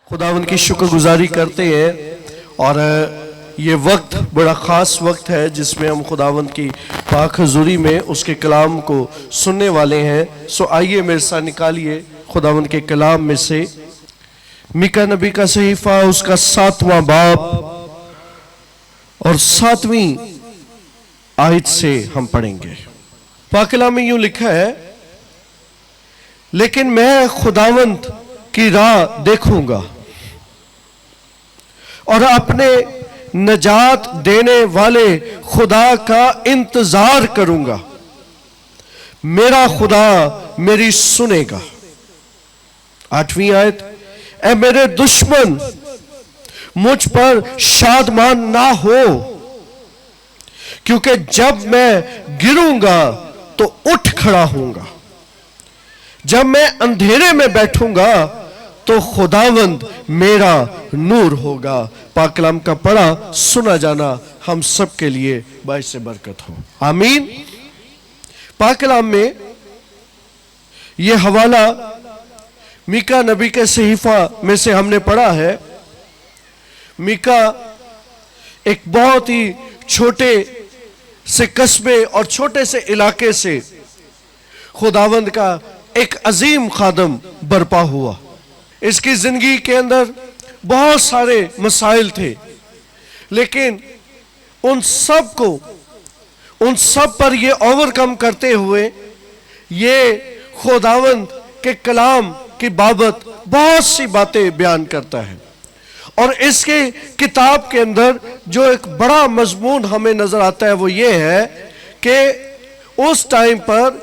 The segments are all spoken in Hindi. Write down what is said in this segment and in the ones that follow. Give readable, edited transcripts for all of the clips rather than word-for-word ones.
खुदावंद की शुक्रगुजारी करते हैं और ये वक्त बड़ा ख़ास वक्त है जिसमें हम खुदावंद की पाक हज़ूरी में उसके कलाम को सुनने वाले हैं। सो आइए मेरे साथ निकालिए खुदावंद के कलाम में से मीका नबी का सहीफा, उसका 7वां बाब और 7वीं आयत से हम पढ़ेंगे। पाक कलाम में यूं लिखा है, लेकिन मैं खुदावंद की राह देखूंगा और अपने नजात देने वाले खुदा का इंतजार करूंगा। मेरा खुदा मेरी सुनेगा। 8वीं आयत, ऐ मेरे दुश्मन मुझ पर शादमान ना हो, क्योंकि जब मैं गिरूंगा तो उठ खड़ा होऊंगा। जब मैं अंधेरे में बैठूंगा तो खुदावंद मेरा नूर होगा। पाक कलाम का पढ़ा सुना जाना हम सब के लिए बाइस बरकत हो, आमीन। पाक कलाम में यह हवाला मीका नबी के सहीफा में से हमने पढ़ा है। मीका एक बहुत ही छोटे से कस्बे और छोटे से इलाके से खुदावंद का एक अजीम खादम बरपा हुआ। इसकी जिंदगी के अंदर बहुत सारे मसाइल थे, लेकिन उन सब पर ये ओवरकम करते हुए ये खुदावंद के कलाम की बाबत बहुत सी बातें बयान करता है। और इसके किताब के अंदर जो एक बड़ा मजमून हमें नजर आता है वो ये है कि उस टाइम पर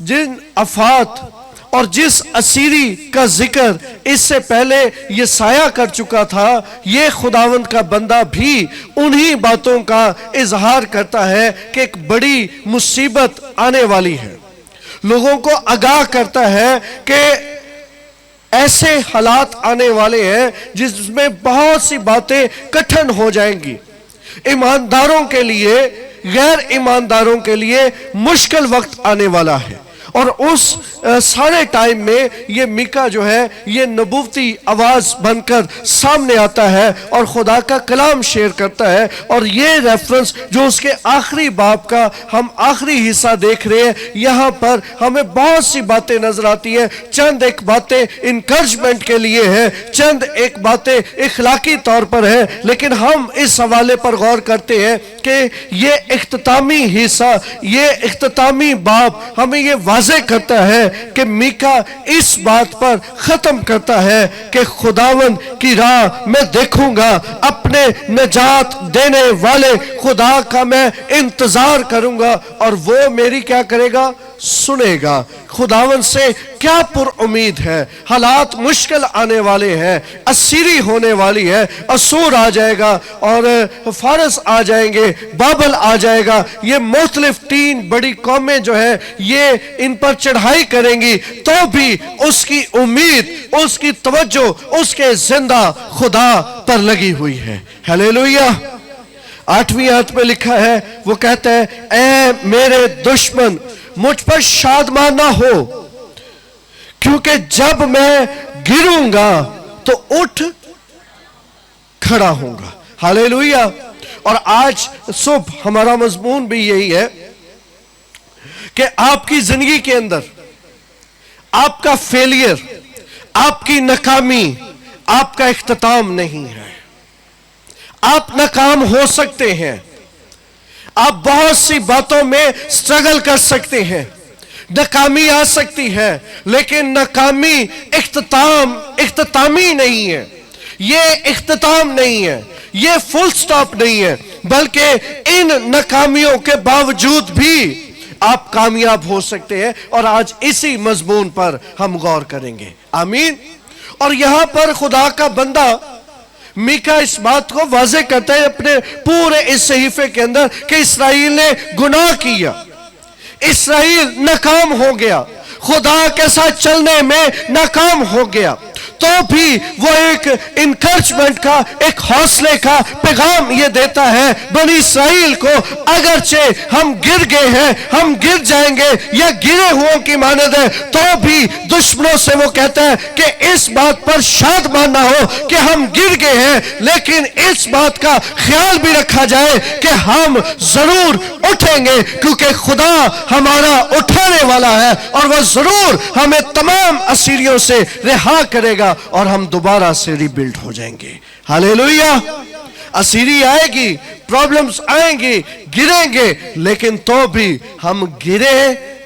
जिन आफात और जिस असीरी का जिक्र इससे पहले ये साया कर चुका था, ये खुदावंद का बंदा भी उन्हीं बातों का इजहार करता है कि एक बड़ी मुसीबत आने वाली है। लोगों को आगाह करता है कि ऐसे हालात आने वाले हैं जिसमें बहुत सी बातें कठिन हो जाएंगी। ईमानदारों के लिए, गैर ईमानदारों के लिए मुश्किल वक्त आने वाला है। और उस सारे टाइम में ये मीका जो है ये नबूवती आवाज बनकर सामने आता है और खुदा का कलाम शेयर करता है। और ये रेफरेंस जो उसके आखिरी बाब का हम आखिरी हिस्सा देख रहे हैं, यहाँ पर हमें बहुत सी बातें नजर आती है। चंद एक बातें इनकरेजमेंट के लिए है, चंद एक बातें इखलाकी तौर पर है, लेकिन हम इस हवाले पर गौर करते हैं कि ये इख्तितामी हिस्सा, ये इख्तितामी बाब हमें ये वाज़ेह करता है कि मीका इस बात पर खत्म करता है कि खुदावंद की राह मैं देखूंगा, अपने नजात देने वाले खुदा का मैं इंतजार करूंगा और वो मेरी क्या करेगा, सुनेगा। खुदावंद से क्या पुरुम्मीद है। हालात मुश्किल आने वाले हैं, असीरी होने वाली है, असूर आ जाएगा और फारस आ जाएंगे, बाबल आ जाएगा। ये मुख्तलिफ 3 बड़ी कौमें जो है ये इन पर चढ़ाई करेंगी, तो भी उसकी उम्मीद, उसकी तवज्जो उसके जिंदा खुदा पर लगी हुई है। हालेलुया। 8वीं आयत में लिखा है, वो कहता है, ऐ मेरे दुश्मन मुझ पर शादमान ना हो, क्योंकि जब मैं गिरूंगा तो उठ खड़ा होऊंगा। हालेलुया। और आज सुबह हमारा मजमून भी यही है कि आपकी जिंदगी के अंदर आपका फेलियर, आपकी नाकामी आपका इख्तिताम नहीं है। आप नाकाम हो सकते हैं, आप बहुत सी बातों में स्ट्रगल कर सकते हैं, नाकामी आ सकती है, लेकिन नाकामी इख्तितामी नहीं है, ये इख्तिताम नहीं है, ये फुल स्टॉप नहीं है, बल्कि इन नाकामियों के बावजूद भी आप कामयाब हो सकते हैं। और आज इसी मजमून पर हम गौर करेंगे, आमीन। और यहां पर खुदा का बंदा मीका इस बात को वाज़ेह करता है अपने पूरे इस सहीफे के अंदर कि इस्राएल ने गुनाह किया, इस्राएल नाकाम हो गया, खुदा के साथ चलने में नाकाम हो गया। तो भी वो एक इनकरेजमेंट का, एक हौसले का पैगाम ये देता है बनी इस्राएल को, अगरचे हम गिर गए हैं, हम गिर जाएंगे या गिरे हुओं की मानद है, तो भी दुश्मनों से वो कहता है कि इस बात पर शाद मानना हो कि हम गिर गए हैं, लेकिन इस बात का ख्याल भी रखा जाए कि हम जरूर उठेंगे, क्योंकि खुदा हमारा उठाने वाला है और वह जरूर हमें तमाम असीरियों से रिहा करेगा और हम दोबारा से रिबिल्ड हो जाएंगे। हालेलुया। असीरी आएगी, प्रॉब्लम्स आएंगी, गिरेंगे, लेकिन तो भी हम गिरे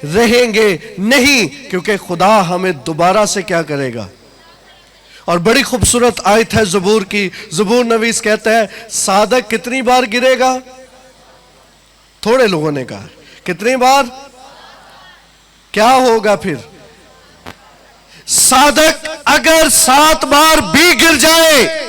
रहेंगे नहीं, क्योंकि खुदा हमें दोबारा से क्या करेगा। और बड़ी खूबसूरत आयत है ज़बूर की। ज़बूर नवीस कहता है सादक कितनी बार गिरेगा? थोड़े लोगों ने कहा कितनी बार? क्या होगा फिर? सादक अगर 7 बार भी गिर जाए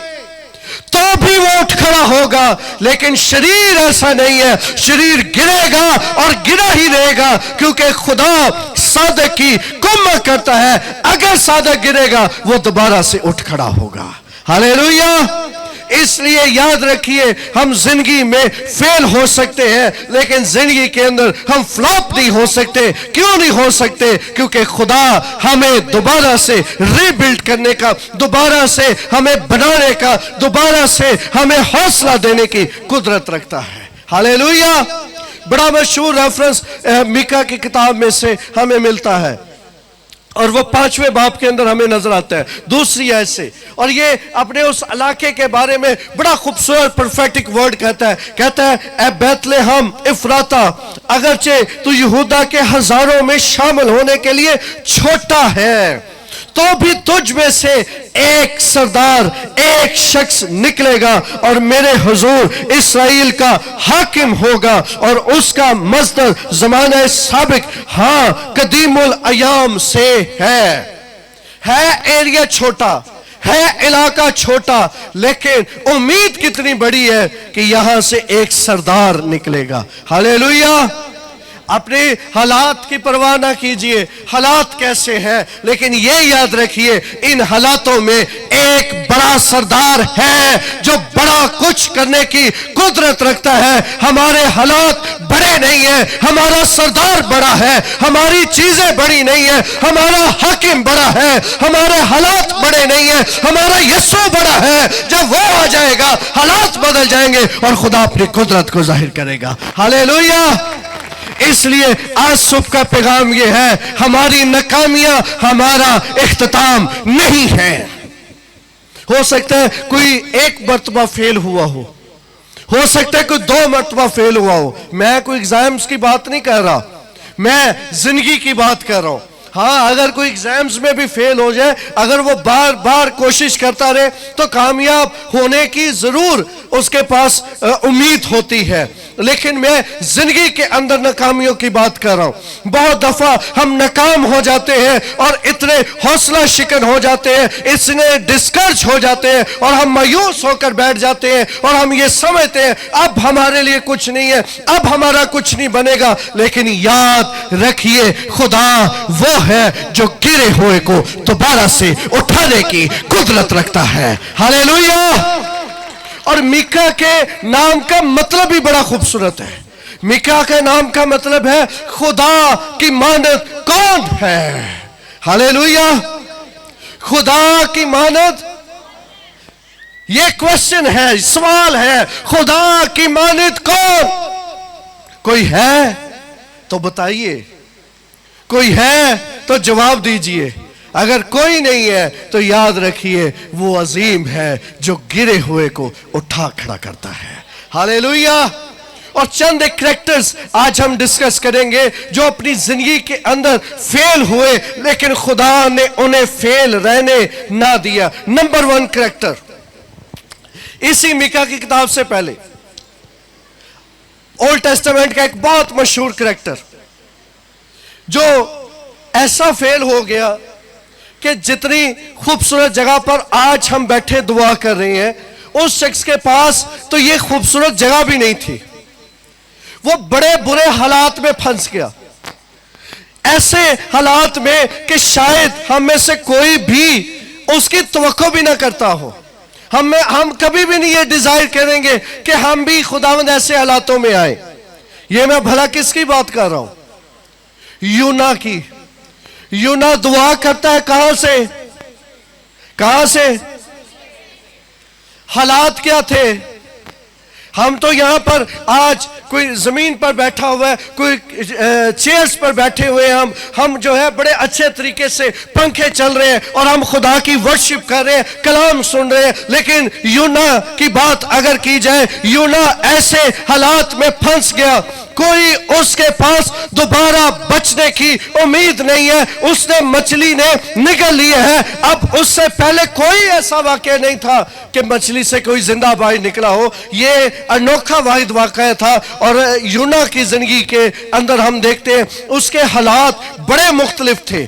तो भी वो उठ खड़ा होगा, लेकिन शरीर ऐसा नहीं है, शरीर गिरेगा और गिरा ही रहेगा, क्योंकि खुदा सादक की कुम्मत करता है। अगर सादक गिरेगा वो दोबारा से उठ खड़ा होगा। हालेलुया। इसलिए याद रखिए, हम जिंदगी में फेल हो सकते हैं, लेकिन जिंदगी के अंदर हम फ्लॉप नहीं हो सकते। क्यों नहीं हो सकते? क्योंकि खुदा हमें दोबारा से रीबिल्ड करने का, दोबारा से हमें बनाने का, दोबारा से हमें हौसला देने की कुदरत रखता है। हालेलुया। बड़ा मशहूर रेफरेंस मीका की किताब में से हमें मिलता है और वो 5वें बाब के अंदर हमें नजर आता है, दूसरी आयत से। और ये अपने उस इलाके के बारे में बड़ा खूबसूरत प्रोफेटिक वर्ड कहता है ए बैतलहम इफ्राता, अगरचे तू यहूदा के हजारों में शामिल होने के लिए छोटा है, तो भी तुझ में से एक सरदार, एक शख्स निकलेगा और मेरे हुजूर इस्राएल का हाकिम होगा, और उसका मज़दर ज़माना साबिक, हाँ कदीमुल अयाम से है एरिया छोटा है, इलाका छोटा, लेकिन उम्मीद कितनी बड़ी है कि यहां से एक सरदार निकलेगा। हालेलुया। अपने हालात की परवाह ना कीजिए, हालात कैसे हैं, लेकिन ये याद रखिए इन हालातों में एक बड़ा सरदार है जो बड़ा कुछ करने की कुदरत रखता है। हमारे हालात बड़े नहीं है, हमारा सरदार बड़ा है। हमारी चीजें बड़ी नहीं है, हमारा हाकिम बड़ा है। हमारे हालात बड़े नहीं है, हमारा यीशु बड़ा है। जब वो आ जाएगा हालात बदल जाएंगे और खुदा अपनी कुदरत को जाहिर करेगा। हालेलुया। इसलिए आज सुबह का पैगाम यह है, हमारी नाकामियां हमारा इख्तिताम नहीं है। हो सकता है कोई एक मर्तबा फेल हुआ हो सकता है कोई 2 मर्तबा फेल हुआ हो। मैं कोई एग्जाम्स की बात नहीं कर रहा, मैं जिंदगी की बात कर रहा हूं। हाँ, अगर कोई एग्जाम्स में भी फेल हो जाए, अगर वो बार बार कोशिश करता रहे, तो कामयाब होने की जरूर उसके पास उम्मीद होती है। लेकिन मैं जिंदगी के अंदर नाकामियों की बात कर रहा हूं। बहुत दफा हम नाकाम हो जाते हैं और इतने हौसला शिकन हो जाते हैं, इतने डिस्करेज हो जाते हैं और हम मायूस होकर बैठ जाते हैं और हम ये समझते हैं अब हमारे लिए कुछ नहीं है, अब हमारा कुछ नहीं बनेगा। लेकिन याद रखिए, खुदा वो है जो गिरे हुए को दोबारा से उठाने की कुदरत रखता है। हालेलुया। और मीका के नाम का मतलब भी बड़ा खूबसूरत है। मीका के नाम का मतलब है खुदा की मानद कौन है। हालेलुया। खुदा की मानद, ये क्वेश्चन है, सवाल है, खुदा की मानद कौन? कोई है तो बताइए, कोई है तो जवाब दीजिए। अगर कोई नहीं है तो याद रखिए वो अजीम है जो गिरे हुए को उठा खड़ा करता है। हालेलुया। और चंद एक कैरेक्टर्स आज हम डिस्कस करेंगे जो अपनी जिंदगी के अंदर फेल हुए, लेकिन खुदा ने उन्हें फेल रहने ना दिया। नंबर 1 कैरेक्टर, इसी मीका की किताब से पहले ओल्ड टेस्टामेंट का एक बहुत मशहूर कैरेक्टर जो ऐसा फेल हो गया कि जितनी खूबसूरत जगह पर आज हम बैठे दुआ कर रहे हैं, उस शख्स के पास तो ये खूबसूरत जगह भी नहीं थी। वो बड़े बुरे हालात में फंस गया, ऐसे हालात में कि शायद हम में से कोई भी उसकी तवक्को भी ना करता हो। हम कभी भी नहीं ये डिजायर करेंगे कि हम भी खुदावंद ऐसे हालातों में आए। ये मैं भला किसकी बात कर रहा हूं? यूना की। यूना दुआ करता है कहां से? कहां से? हालात क्या थे? हम तो यहां पर आज कोई जमीन पर बैठा हुआ है, कोई चेयर्स पर बैठे हुए हैं, हम जो है बड़े अच्छे तरीके से पंखे चल रहे हैं और हम खुदा की वर्शिप कर रहे हैं, कलाम सुन रहे हैं। लेकिन यूना की बात अगर की जाए, यूना ऐसे हालात में फंस गया, कोई उसके पास दोबारा बचने की उम्मीद नहीं है। उसने मछली ने निगल ली है। अब उससे पहले कोई ऐसा वाकया नहीं था कि मछली से कोई जिंदा बाहर निकला हो। ये अनोखा वाहिद वाकया था। और यूना की जिंदगी के अंदर हम देखते हैं उसके हालात बड़े मुख्तलिफ थे,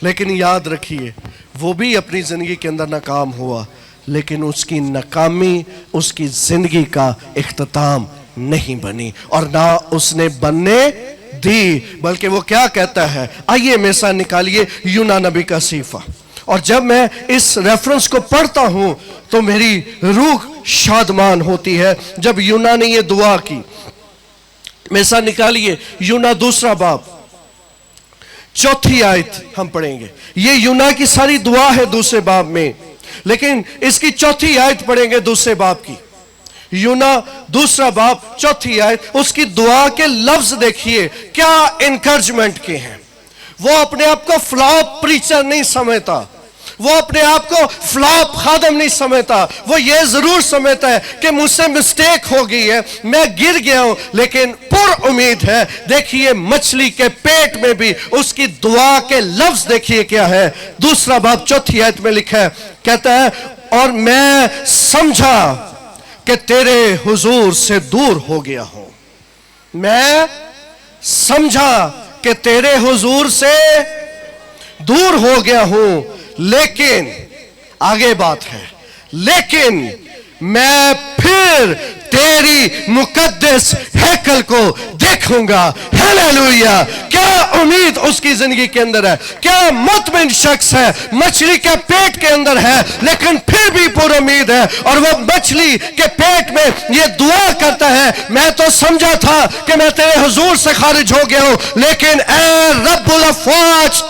लेकिन याद रखिए वो भी अपनी जिंदगी के अंदर नाकाम हुआ, लेकिन उसकी नाकामी उसकी जिंदगी का इख्तिताम नहीं बनी और ना उसने बनने दी। बल्कि वो क्या कहता है, आइए मेरे साथ निकालिए यूना नबी का सीफा। और जब मैं इस रेफरेंस को पढ़ता हूं तो मेरी रूह शादमान होती है। जब यूना ने ये दुआ की, मेरे साथ निकालिए यूना दूसरा बाब, चौथी आयत हम पढ़ेंगे। ये यूना की सारी दुआ है दूसरे बाब में, लेकिन इसकी चौथी आयत पढ़ेंगे दूसरे बाब की। यूना दूसरा बाब चौथी आयत, उसकी दुआ के लफ्ज देखिए क्या इंकरेजमेंट के हैं। वो अपने आप को फ्लॉप प्रीचर नहीं समझता, वो अपने आप को फ्लॉप खादम नहीं समझता। वो ये जरूर समझता है कि मुझसे मिस्टेक हो गई है, मैं गिर गया हूं, लेकिन पुर उम्मीद है। देखिए मछली के पेट में भी उसकी दुआ के लफ्ज देखिए क्या है। दूसरा बाब चौथी आयत में लिखा है, कहता है और मैं समझा कि तेरे हुजूर से दूर हो गया हूं। मैं समझा कि तेरे हुजूर से दूर हो गया हूं, लेकिन आगे बात है, लेकिन मैं फिर तेरी मुकद्दस हैकल को देखूंगा। हालेलुया! क्या उम्मीद उसकी जिंदगी के अंदर है, क्या मुतमिन शख्स है, मछली के पेट के अंदर है, लेकिन फिर भी पूरी उम्मीद है। और वो मछली के पेट में ये दुआ करता है, मैं तो समझा था कि मैं तेरे हुजूर से खारिज हो गया हूं, लेकिन ए रब्बुल अफ़वाज,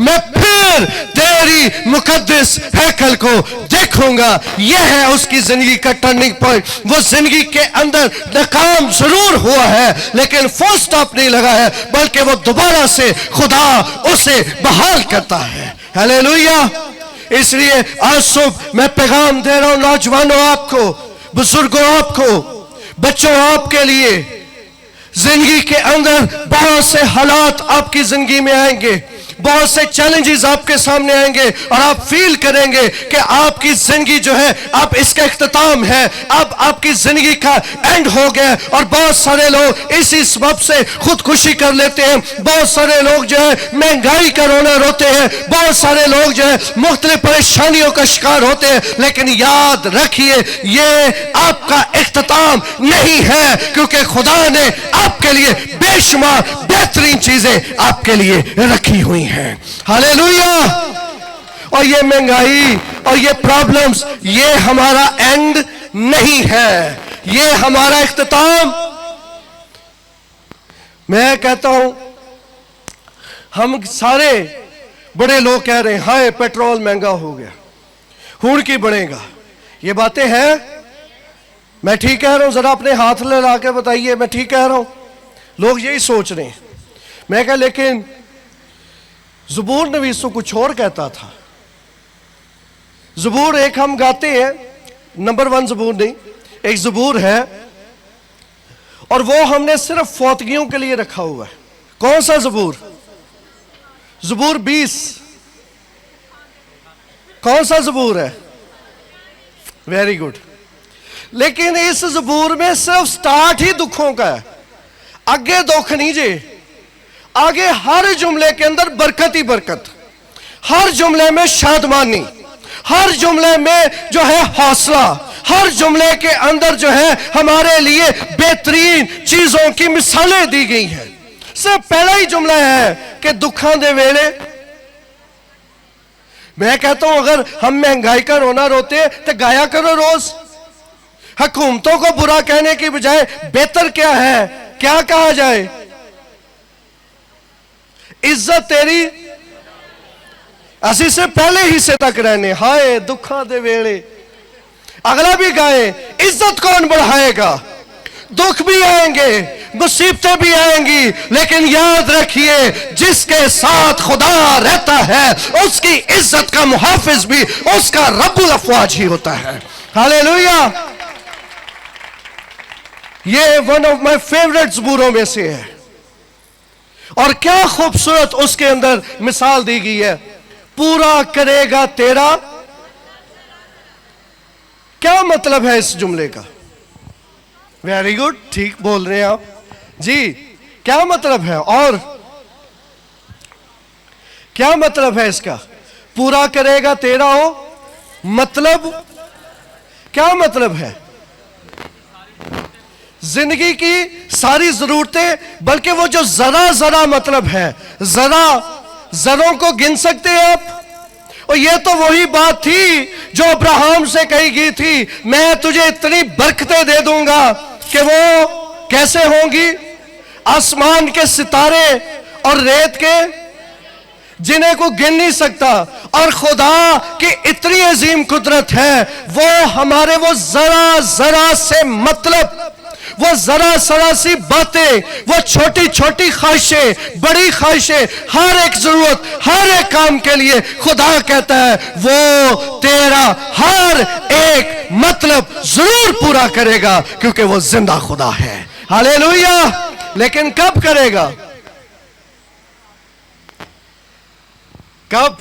मैं फिर तेरी मुकद्दस हैकल को देखूंगा। यह है उसकी जिंदगी का टर्निंग पॉइंट। वो जिंदगी के अंदर नाकाम जरूर हुआ है, लेकिन फुल स्टॉप नहीं लगा है, बल्कि वो दोबारा से खुदा उसे बहाल करता है। हालेलुया! इसलिए आज सुबह मैं पैगाम दे रहा हूं नौजवानों आपको, बुजुर्गों आपको, बच्चों आपके लिए। जिंदगी के अंदर बहुत से हालात आपकी जिंदगी में आएंगे, बहुत से चैलेंजेस आपके सामने आएंगे और आप फील करेंगे कि आपकी जिंदगी जो है अब इसका इख्तिताम है, अब आपकी जिंदगी का एंड हो गया। और बहुत सारे लोग इसी सबब से खुदकुशी कर लेते हैं। बहुत सारे लोग जो है महंगाई का रोना रोते हैं, बहुत सारे लोग जो है मुख्तलिफ परेशानियों का शिकार होते हैं। लेकिन याद रखिए ये आपका इख्तिताम नहीं है, क्योंकि खुदा ने आपके लिए बेशुमार बेहतरीन चीजें आपके लिए रखी हुई हैं। हालेलुया! और ये महंगाई और ये प्रॉब्लम्स ये हमारा एंड नहीं है, ये हमारा इख्तिताम। मैं कहता हूं हम सारे बड़े लोग कह रहे हैं हाय पेट्रोल महंगा हो गया, हुड़ की बढ़ेगा। ये बातें हैं, मैं ठीक कह रहा हूं? जरा अपने हाथ लगा के बताइए मैं ठीक कह रहा हूं? लोग यही सोच रहे हैं। मैं कहा लेकिन ज़बूर नवीस तो कुछ और कहता था। ज़बूर एक हम गाते हैं, नंबर 1 ज़बूर नहीं, एक ज़बूर है और वो हमने सिर्फ फौतगियों के लिए रखा हुआ है। कौन सा ज़बूर? ज़बूर 20। कौन सा ज़बूर है? Very good. लेकिन इस ज़बूर में सिर्फ स्टार्ट ही दुखों का है, आगे दुख नहीं जे। आगे हर जुमले के अंदर बरकत ही बरकत, हर जुमले में शादमानी, हर जुमले में जो है हौसला, हर जुमले के अंदर जो है हमारे लिए बेहतरीन चीजों की मिसालें दी गई हैं। सिर्फ पहला ही जुमला है कि दुखों दे वेले मैं कहता हूं अगर हम महंगाई का रोना रोते तो गाया करो रोज। हुकूमतों को बुरा कहने की बजाय बेहतर क्या है, क्या कहा जाए? इज्जत तेरी असी से पहले हिस्से तक रहने, हाय दुखा दे वेले। अगला भी गाए, इज्जत कौन बढ़ाएगा? दुख भी आएंगे, मुसीबतें भी आएंगी, लेकिन याद रखिए जिसके साथ खुदा रहता है उसकी इज्जत का मुहाफिज भी उसका रब्बुल अफवाज ही होता है। हालेलुया। ये वन ऑफ माय फेवरेट ज़बूरों में से है। और क्या खूबसूरत उसके अंदर मिसाल दी गई है, पूरा करेगा तेरा। क्या मतलब है इस जुमले का? वेरी गुड, ठीक बोल रहे हैं आप जी। क्या मतलब है? और क्या मतलब है इसका? पूरा करेगा तेरा हो मतलब क्या मतलब है? जिंदगी की सारी जरूरतें, बल्कि वो जो जरा जरा मतलब है, जरा जरों को गिन सकते हैं आप? और ये तो वही बात थी जो अब्राहम से कही गई थी, मैं तुझे इतनी बरकतें दे दूंगा कि वो कैसे होंगी? आसमान के सितारे और रेत के जिन्हें को गिन नहीं सकता। और खुदा की इतनी अजीम कुदरत है, वो हमारे वो जरा जरा से मतलब, वो जरा जरा सी बातें, वो छोटी छोटी ख्वाहिशें, बड़ी ख्वाहिशें, हर एक जरूरत, हर एक काम के लिए खुदा कहता है वो तेरा हर एक मतलब जरूर पूरा करेगा, क्योंकि वो जिंदा खुदा है। हालेलुया। लेकिन कब करेगा? कब?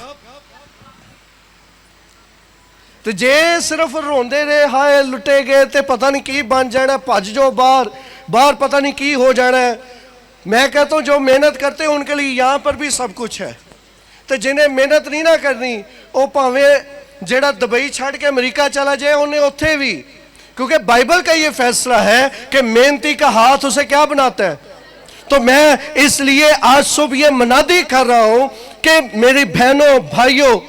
तो जे सिर्फ रोंदे रहे, हाय लुटे गए, तो पता नहीं की बन जाना, भज जाओ बाहर बाहर, पता नहीं की हो जाना है। मैं कहता हूं जो मेहनत करते हैं उनके लिए यहां पर भी सब कुछ है। तो जिन्हें मेहनत नहीं ना करनी, वो भावे जेड़ा दुबई छड़ के अमेरिका चला जाए, उन्हें उत्थे भी, क्योंकि बाइबल का ये फैसला है कि मेहनती का हाथ उसे क्या बनाता है। तो मैं इसलिए आज सुबह ये मनादी कर रहा हूं कि मेरी बहनों भाइयों,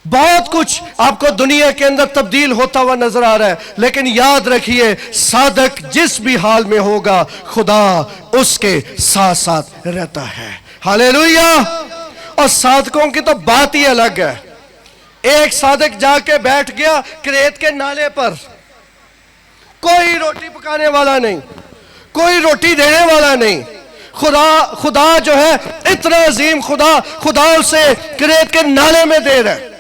बहुत कुछ आपको दुनिया के अंदर तब्दील होता हुआ नजर आ रहा है, लेकिन याद रखिए साधक जिस भी हाल में होगा खुदा उसके साथ साथ रहता है। हालेलुया। और साधकों की तो बात ही अलग है। एक साधक जाके बैठ गया क्रेत के नाले पर, कोई रोटी पकाने वाला नहीं, कोई रोटी देने वाला नहीं। खुदा जो है इतना अजीम खुदा उसे क्रेत के नाले में दे रहा है।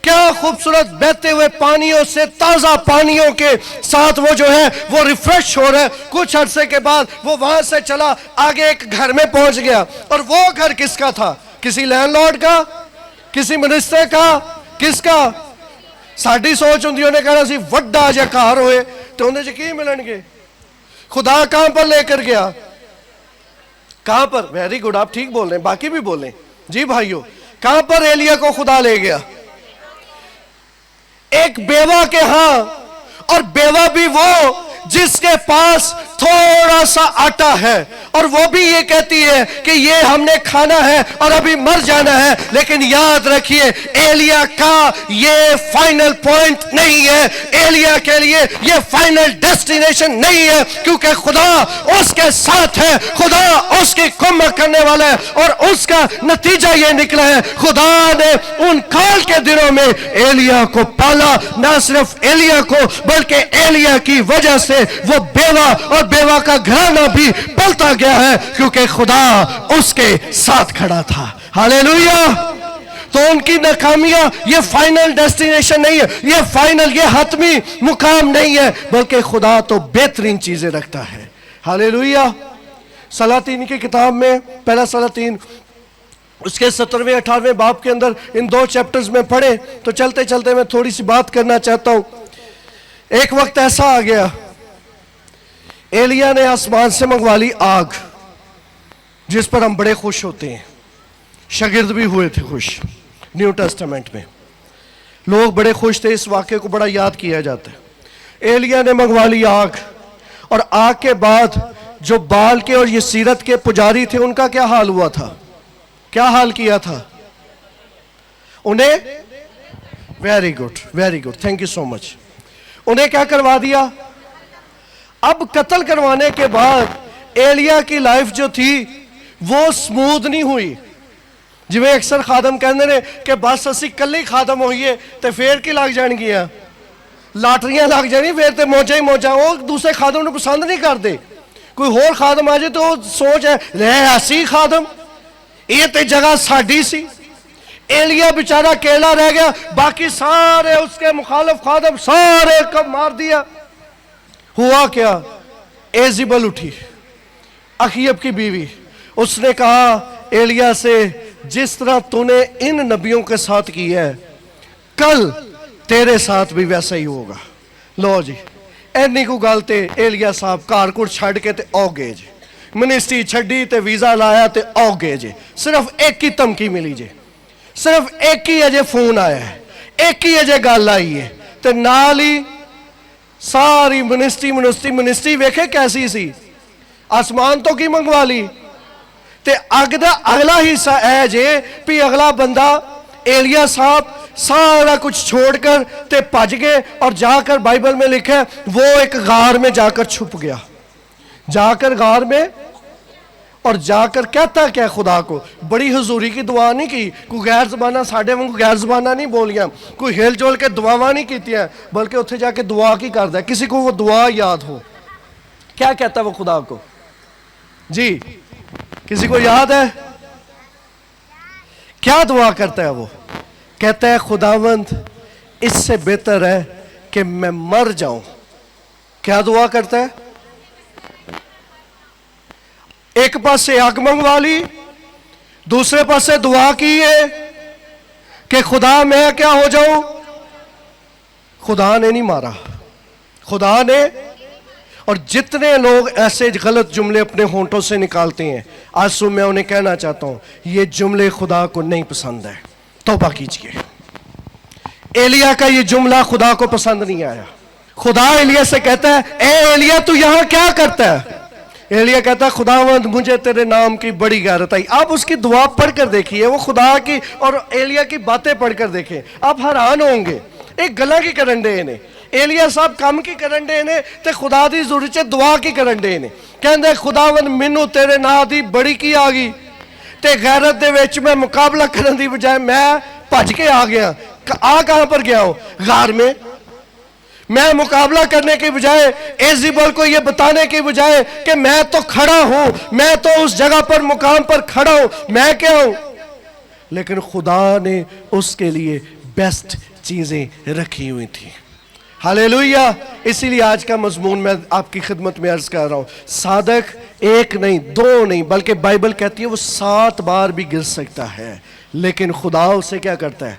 क्या खूबसूरत बहते हुए पानियों से, ताजा पानियों के साथ वो जो है वो रिफ्रेश हो रहा है। कुछ अरसे के बाद वो वहां से चला, आगे एक घर में पहुंच गया। और वो घर किसका था? किसी लैंडलॉर्ड का, किसी मिनिस्टर का, किसका? साड़ी सोच होंगी, उन्हें कहना सी वड्डा जिहा घर होए तो उन्हें च की मिलणगे। खुदा कहां पर लेकर गया? कहां पर? वेरी गुड, आप ठीक बोल रहे हैं, बाकी भी बोले जी भाइयों। कहां पर एलिया को खुदा ले गया? एक बेवा के हां, और बेवा भी वो जिसके पास थोड़ा सा आटा है, और वो भी ये कहती है कि ये हमने खाना है और अभी मर जाना है। लेकिन याद रखिए एलिया का ये फाइनल पॉइंट नहीं है, एलिया के लिए ये फाइनल डेस्टिनेशन नहीं है, क्योंकि खुदा उसके साथ है, खुदा उसकी कुम्भ करने वाला है। और उसका नतीजा ये निकला है, खुदा ने उन काल के दिनों में एलिया को पाला। ना सिर्फ एलिया को, बल्कि एलिया की वजह से वो बेवा और बेवा का घराना भी पलता गया है, क्योंकि खुदा उसके साथ खड़ा था। हालेलुया। तो उनकी नाकामियां ये फाइनल डेस्टिनेशन नहीं है, ये फाइनल, ये हतमी मुकाम नहीं है, बल्कि खुदा तो बेहतरीन चीजें रखता है। हालेलुया। सलातीन की किताब में, पहला सलातीन उसके 17वें 18वें बाब के अंदर इन 2 चैप्टर्स में पढ़े तो चलते चलते मैं थोड़ी सी बात करना चाहता हूं। एक वक्त ऐसा आ गया, एलिया ने आसमान से मंगवा ली आग, जिस पर हम बड़े खुश होते हैं। शागिर्द भी हुए थे खुश। न्यू टेस्टामेंट में लोग बड़े खुश थे, इस वाक्य को बड़ा याद किया जाता है। एलिया ने मंगवा ली आग, और आग के बाद जो बाल के और यसीरत के पुजारी थे उनका क्या हाल हुआ था? क्या हाल किया था? उन्हें, very good, thank you so much. उन्हें क्या करवा दिया? अब कत्ल करवाने के बाद एलिया की लाइफ जो थी वो स्मूथ नहीं हुई। जिवें अक्सर खादम कहते ने कि बस असी कल्ले खादम होइए तो फिर की लग जाएगियां, लाटरियां लग जानी, फिर तो मौजा ही मौजा। वो दूसरे खादम को पसंद नहीं करते। कोई होर खादम आ जाए तो वो सोच है ऐसी खादम, ये तो जगह साड़ी सी। एलिया बेचारा अकेला रह गया, बाकी सारे उसके मुखालिफ खादम सारे कब मार दिया। हुआ क्या? एजिबल उठी, अखीब की बीवी, उसने कहा एलिया से जिस तरह तूने इन नबियों के साथ किया है कल तेरे साथ भी वैसा ही होगा। लो जी, एनी को गल ते एलिया साहब घर घुर छड़ के ते औ गए जी, मिनिस्ट्री छड़ी ते वीजा लाया ते औ गए जी। सिर्फ एक ही धमकी मिली जी, सिर्फ एक ही अजे फोन आया है, एक ही अजे गल आई है, ते नाल ही सारी मिनिस्ट्री वेखे कैसी सी, आसमान तो की मंगवा ली। ते अग दा अगला हिस्सा है जे भी अगला बंदा एलिया साहब सारा कुछ छोड़कर ते भज गए और जाकर बाइबल में लिखा है वो एक गार में जाकर छुप गया, जाकर गार में, और जाकर कहता क्या खुदा को, बड़ी हजूरी की दुआ नहीं की, कोई गैर जबाना साढ़े वांगू गैर जबाना नहीं बोलियां, कोई हिल जोल के दुआवां नहीं कीतियां, बल्कि उत्थे जाके दुआ की करता है। किसी को वो दुआ याद हो, क्या कहता है वो खुदा को जी? किसी को याद है क्या दुआ करता है वो? कहता है खुदावंद इससे बेहतर है कि मैं मर जाऊं। क्या दुआ करता है? एक पासे आग मंगवा ली, दूसरे पासे दुआ की है कि खुदा मैं क्या हो जाऊं। खुदा ने नहीं मारा, खुदा ने। और जितने लोग ऐसे गलत जुमले अपने होंठों से निकालते हैं, आज सुबह मैं उन्हें कहना चाहता हूं ये जुमले खुदा को नहीं पसंद है, तौबा कीजिए। एलिया का ये जुमला खुदा को पसंद नहीं आया। खुदा एलिया से कहता है ए एलिया तू यहां क्या करता है? एलिया कहता है खुदावंद मुझे तेरे नाम की बड़ी गैरत आई। आप उसकी दुआ पढ़कर देखिए, वो खुदा की और एलिया की बातें पढ़कर देखें, आप हैरान होंगे। एक गला की करन डे ने एलिया साहब काम की करन डे ने ते खुदा दी जरूरत है दुआ की करन डे ने। कहंदे खुदावंद मैनू तेरे नाम दी बड़ी की आ गई ते गैरत दे विच मैं मुकाबला करने की बजाय मैं भज के आ गया। आ कहां पर गया हूं? गार में। मैं मुकाबला करने के बजाय एजिबल को यह बताने के बजाय कि मैं तो खड़ा हूं, मैं तो उस जगह पर मुकाम पर खड़ा हूं, मैं क्या हूं, लेकिन खुदा ने उसके लिए बेस्ट चीजें रखी हुई थी। हालेलुया। इसीलिए आज का मजमून मैं आपकी खिदमत में अर्ज कर रहा हूं। सादक एक नहीं, दो नहीं, बल्कि बाइबल कहती है वो 7 बार भी गिर सकता है, लेकिन खुदा उसे क्या करता है?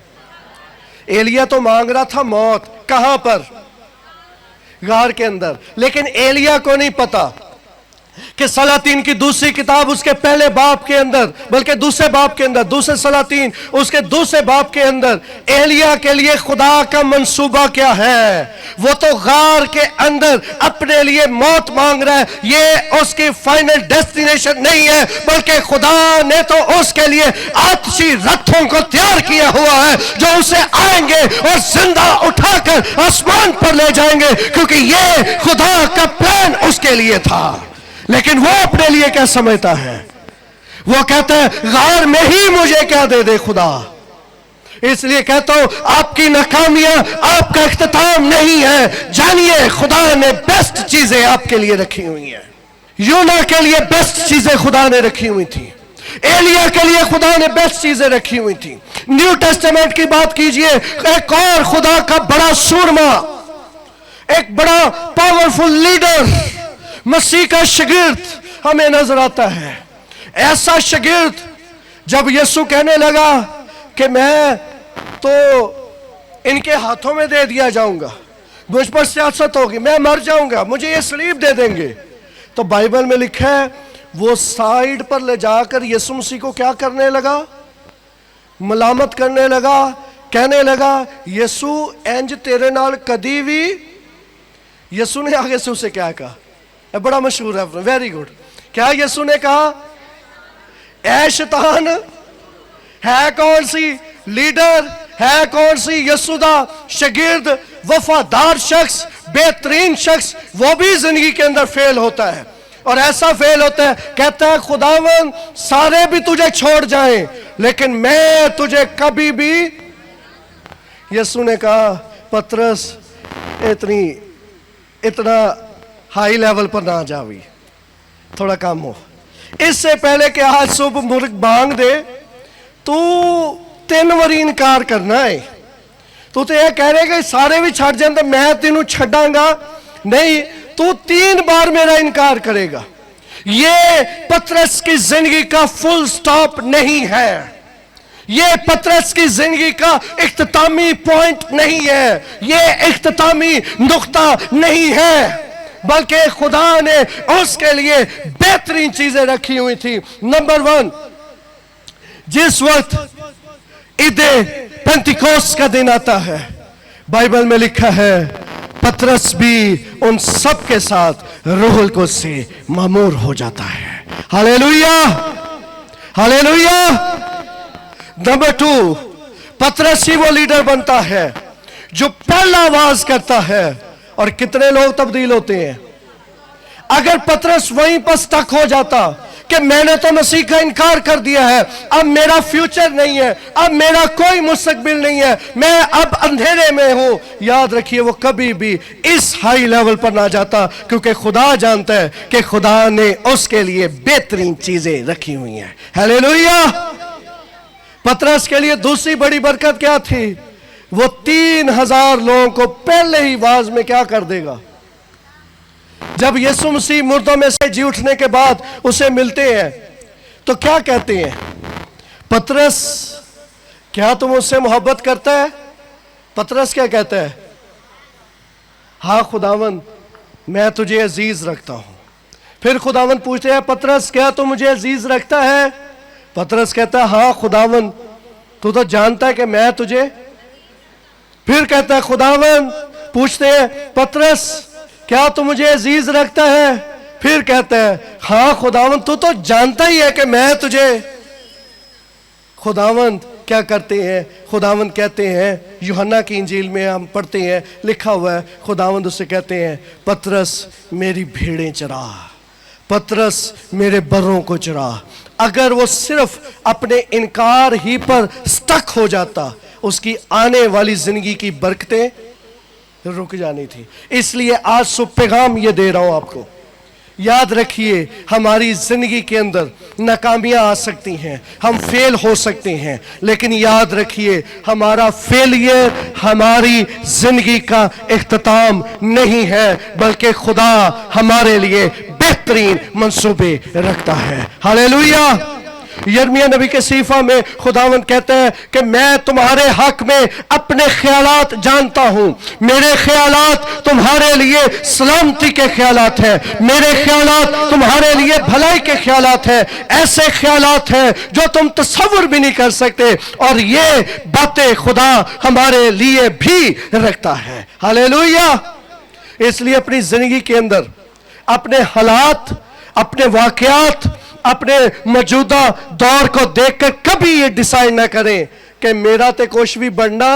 एलिया तो मांग रहा था मौत, कहां पर? गार के अंदर। लेकिन एलिया को नहीं पता कि सलातीन की दूसरी किताब उसके पहले बाप के अंदर, बल्कि दूसरे बाप के अंदर, दूसरे सलातीन उसके दूसरे बाप के अंदर एलिया के लिए खुदा का मंसूबा क्या है। वो तो गार के अंदर अपने लिए मौत मांग रहा है, ये उसकी फाइनल डेस्टिनेशन नहीं है, बल्कि खुदा ने तो उसके लिए आतिशी रथों को तैयार किया हुआ है जो उसे आएंगे और जिंदा उठाकर आसमान पर ले जाएंगे, क्योंकि ये खुदा का प्लान उसके लिए था। लेकिन वो अपने लिए क्या समझता है? वो कहता है गार में ही मुझे क्या दे दे खुदा। इसलिए कहता हूं आपकी नाकामियां आपका इख्तिताम नहीं है। जानिए खुदा ने बेस्ट चीजें आपके लिए रखी हुई हैं। यूना के लिए बेस्ट चीजें खुदा ने रखी हुई थी, एलिया के लिए खुदा ने बेस्ट चीजें रखी हुई थी। न्यू टेस्टामेंट की बात कीजिए, एक और खुदा का बड़ा सूरमा, एक बड़ा पावरफुल लीडर, मसीह का शागिर्द हमें नजर आता है। ऐसा शागिर्द जब यीशु कहने लगा कि मैं तो इनके हाथों में दे दिया जाऊंगा, मुझ पर सियासत होगी, मैं मर जाऊंगा, मुझे ये सलीब दे देंगे, तो बाइबल में लिखा है वो साइड पर ले जाकर यीशु मसीह को क्या करने लगा? मलामत करने लगा, कहने लगा यीशु इंज तेरे नाल कदी भी। यीशु ने आगे से उसे क्या कहा? बड़ा मशहूर है, वेरी गुड। क्या यीशु ने कहा? ऐ शैतान, है कौन सी लीडर है कौन सी? यसूदा शागिर्द, वफादार शख्स, बेहतरीन शख्स, वो भी जिंदगी के अंदर फेल होता है। और ऐसा फेल होता है, कहता है खुदावन सारे भी तुझे छोड़ जाएं लेकिन मैं तुझे कभी भी। यीशु ने कहा पतरस इतना हाई लेवल पर ना जावी, थोड़ा कम हो। इससे पहले कि आज सुबह मुर्ग बांग दे, तू 3 बारी इनकार करना है। तू तो यह कह रहेगा सारे भी छड़ जाए तो मैं तेनू छड़ांगा नहीं, तू 3 बार मेरा इनकार करेगा। ये पतरस की जिंदगी का फुल स्टॉप नहीं है, ये पतरस की जिंदगी का इख्तितामी पॉइंट नहीं है, ये इख्तितामी नुक्ता नहीं है, बल्कि खुदा ने उसके लिए बेहतरीन चीजें रखी हुई थी। नंबर 1, जिस वक्त ईदे पेंतिकोस्त का दिन आता है, बाइबल में लिखा है पतरस भी उन सब के साथ रूहुल कुद्स से मामूर हो जाता है। Hallelujah, hallelujah. नंबर 2, पतरस ही वो लीडर बनता है जो पहला आवाज करता है। और कितने लोग तब्दील होते हैं? अगर पतरस वहीं पर स्टक हो जाता कि मैंने तो मसीह का इनकार कर दिया है, अब मेरा फ्यूचर नहीं है, अब मेरा कोई मुस्तकबिल नहीं है, मैं अब अंधेरे में हूं, याद रखिए वो कभी भी इस हाई लेवल पर ना जाता, क्योंकि खुदा जानता है कि खुदा ने उसके लिए बेहतरीन चीजें रखी हुई हैं। हालेलुया। पतरस के लिए दूसरी बड़ी बरकत क्या थी? वो 3000 लोगों को पहले ही आवाज में क्या कर देगा। जब यीशु मसीह मुर्दों में से जी उठने के बाद उसे मिलते हैं तो क्या कहते हैं? पतरस क्या तुम उससे मोहब्बत करता है? पतरस क्या कहता है? हाँ खुदावन मैं तुझे अजीज रखता हूं। फिर खुदावन पूछते हैं पतरस क्या तू मुझे अजीज रखता है? पतरस कहता है हाँ खुदावन तू तो जानता है कि मैं तुझे। फिर कहता है खुदावन, पूछते हैं पतरस क्या तू मुझे अजीज रखता है? फिर कहता है हाँ खुदावन तू तो जानता ही है कि मैं तुझे। खुदावन क्या करते हैं? खुदावन कहते हैं, यूहन्ना की इंजील में हम पढ़ते हैं लिखा हुआ है, खुदावन उससे कहते हैं पतरस मेरी भेड़ें चरा, पतरस मेरे बर्रों को चरा। अगर वो सिर्फ अपने इनकार ही पर स्टक हो जाता, उसकी आने वाली जिंदगी की बरकतें रुक जानी थी। इसलिए आज शुभ पैगाम ये दे रहा हूं आपको, याद रखिए हमारी जिंदगी के अंदर नाकामियां आ सकती हैं, हम फेल हो सकते हैं, लेकिन याद रखिए हमारा फेलियर हमारी जिंदगी का इख्तिताम नहीं है, बल्कि खुदा हमारे लिए बेहतरीन मंसूबे रखता है। हालेलुया। यिर्मयाह नबी के सीफा में खुदावंद कहते हैं कि मैं तुम्हारे हक में अपने ख्यालात जानता हूं, मेरे ख्यालात तुम्हारे लिए सलामती के ख्यालात हैं, मेरे ख्यालात तुम्हारे लिए भलाई के ख्यालात हैं, ऐसे ख्यालात हैं जो तुम तसव्वुर भी नहीं कर सकते, और ये बातें खुदा हमारे लिए भी रखता है। हालेलुया। इसलिए अपनी जिंदगी के अंदर अपने हालात, अपने वाकयात, अपने मौजूदा दौर को देखकर कभी ये डिसाइड ना करें कि मेरा तो कुछ भी बढ़ना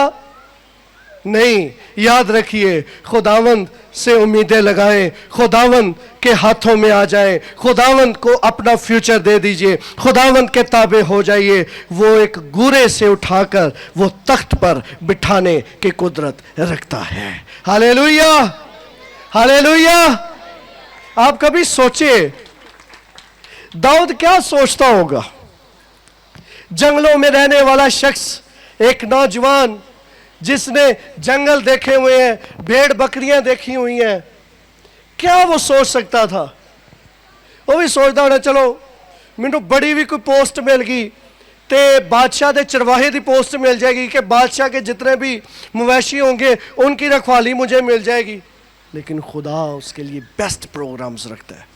नहीं। याद रखिए खुदावंद से उम्मीदें लगाएं, खुदावंद के हाथों में आ जाएं, खुदावंद को अपना फ्यूचर दे दीजिए, खुदावंद के ताबे हो जाइए। वो एक गुरे से उठाकर वो तख्त पर बिठाने की कुदरत रखता है। Hallelujah, hallelujah. आप कभी सोचिए दाऊद क्या सोचता होगा? जंगलों में रहने वाला शख्स, एक नौजवान जिसने जंगल देखे हुए हैं, भेड़ बकरियां देखी हुई हैं, क्या वो सोच सकता था? वो भी सोचता होना चलो मैनू बड़ी भी कोई पोस्ट मिल गई तो बादशाह के चरवाहे की पोस्ट मिल जाएगी कि बादशाह के जितने भी मवेशी होंगे उनकी रखवाली मुझे मिल जाएगी। लेकिन खुदा उसके लिए बेस्ट प्रोग्राम्स रखता है।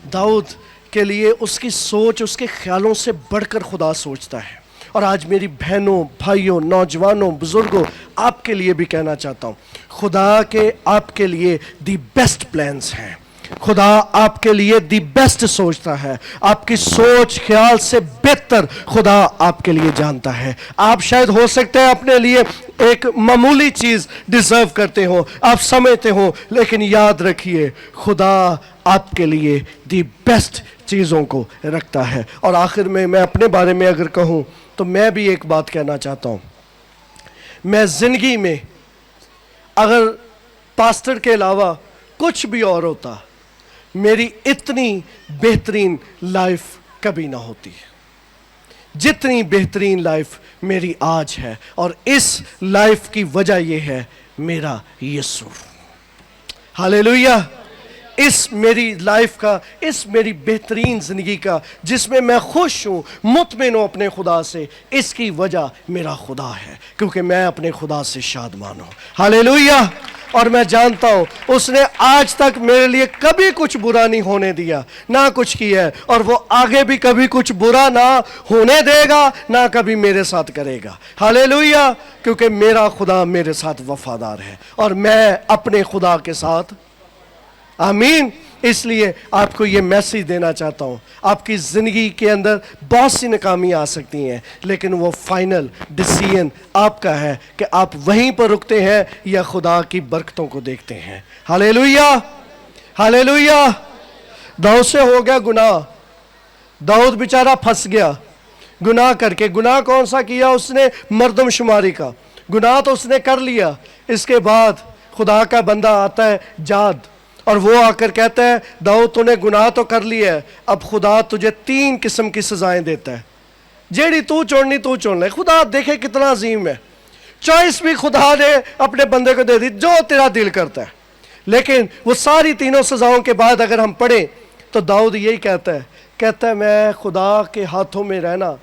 दाऊद के लिए उसकी सोच, उसके ख्यालों से बढ़कर खुदा सोचता है। और आज मेरी बहनों, भाइयों, नौजवानों, बुजुर्गों, आपके लिए भी कहना चाहता हूँ, खुदा के आपके लिए दी बेस्ट प्लान्स हैं। खुदा आपके लिए दी बेस्ट सोचता है। आपकी सोच ख्याल से बेहतर खुदा आपके लिए जानता है। आप शायद हो सकते हैं अपने लिए एक मामूली चीज डिजर्व करते हो, आप समझते हो, लेकिन याद रखिए खुदा आपके लिए दी बेस्ट चीज़ों को रखता है। और आखिर में मैं अपने बारे में अगर कहूँ तो मैं भी एक बात कहना चाहता हूँ। मैं ज़िंदगी में अगर पास्टर के अलावा कुछ भी और होता, मेरी इतनी बेहतरीन लाइफ कभी ना होती जितनी बेहतरीन लाइफ मेरी आज है। और इस लाइफ की वजह यह है मेरा यीशु। हालेलुया। इस मेरी लाइफ का, इस मेरी बेहतरीन ज़िंदगी का, जिसमें मैं खुश हूँ, मुतमिन हूँ अपने खुदा से, इसकी वजह मेरा खुदा है, क्योंकि मैं अपने खुदा से शादमान हूँ। हालेलुया। और मैं जानता हूँ उसने आज तक मेरे लिए कभी कुछ बुरा नहीं होने दिया, ना कुछ किया है, और वो आगे भी कभी कुछ बुरा ना होने देगा, ना कभी मेरे साथ करेगा। हालेलुया। क्योंकि मेरा खुदा मेरे साथ वफादार है और मैं अपने खुदा के साथ। आमीन। इसलिए आपको ये मैसेज देना चाहता हूँ, आपकी ज़िंदगी के अंदर बहुत सी नाकामियाँ आ सकती हैं, लेकिन वो फाइनल डिसीजन आपका है कि आप वहीं पर रुकते हैं या खुदा की बरकतों को देखते हैं। हालेलुया। हालेलुया। दाऊद से हो गया गुनाह। दाऊद बेचारा फंस गया गुनाह करके। गुनाह कौन सा किया उसने? मर्दमशुमारी का गुनाह तो उसने कर लिया। इसके बाद खुदा का बंदा आता है जाद, और वो आकर कहता है दाऊद तूने गुनाह तो कर लिया है, अब खुदा तुझे 3 किस्म की सजाएं देता है, जेड़ी तू चुननी तू चुन ले। खुदा देखे कितना अजीम है, चॉइस भी खुदा ने अपने बंदे को दे दी जो तेरा दिल करता है। लेकिन वो सारी तीनों सजाओं के बाद अगर हम पढ़ें तो दाऊद यही कहता है मैं खुदा के हाथों में रहना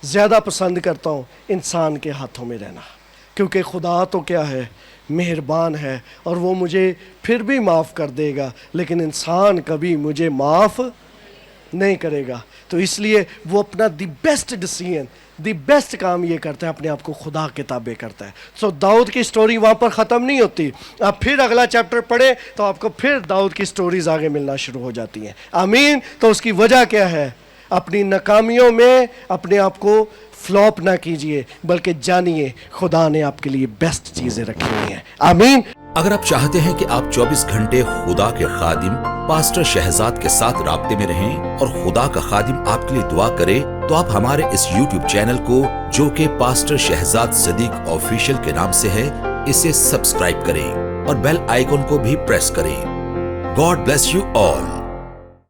ज़्यादा पसंद करता हूँ इंसान के हाथों में रहना, क्योंकि खुदा तो क्या है, मेहरबान है और वो मुझे फिर भी माफ़ कर देगा, लेकिन इंसान कभी मुझे माफ़ नहीं करेगा। तो इसलिए वो अपना the best decision, the best काम ये करता है, अपने आप को खुदा के ताबे करता है। सो दाऊद की स्टोरी वहाँ पर ख़त्म नहीं होती। आप फिर अगला चैप्टर पढ़े तो आपको फिर दाऊद की स्टोरीज आगे मिलना शुरू हो जाती हैं। आमीन। तो उसकी वजह क्या है? अपनी नाकामियों में अपने आप को फ्लॉप ना कीजिए, बल्कि जानिए खुदा ने आपके लिए बेस्ट चीजें रखी हुई हैं। आमीन। अगर आप चाहते हैं कि आप 24 घंटे खुदा के खादिम पास्टर शहजाद के साथ राब्ते में रहें और खुदा का खादिम आपके लिए दुआ करे, तो आप हमारे इस YouTube चैनल को, जो कि पास्टर शहजाद सदीक ऑफिशियल के नाम से है, इसे सब्सक्राइब करें और बेल आइकन को भी प्रेस करें। God bless you all.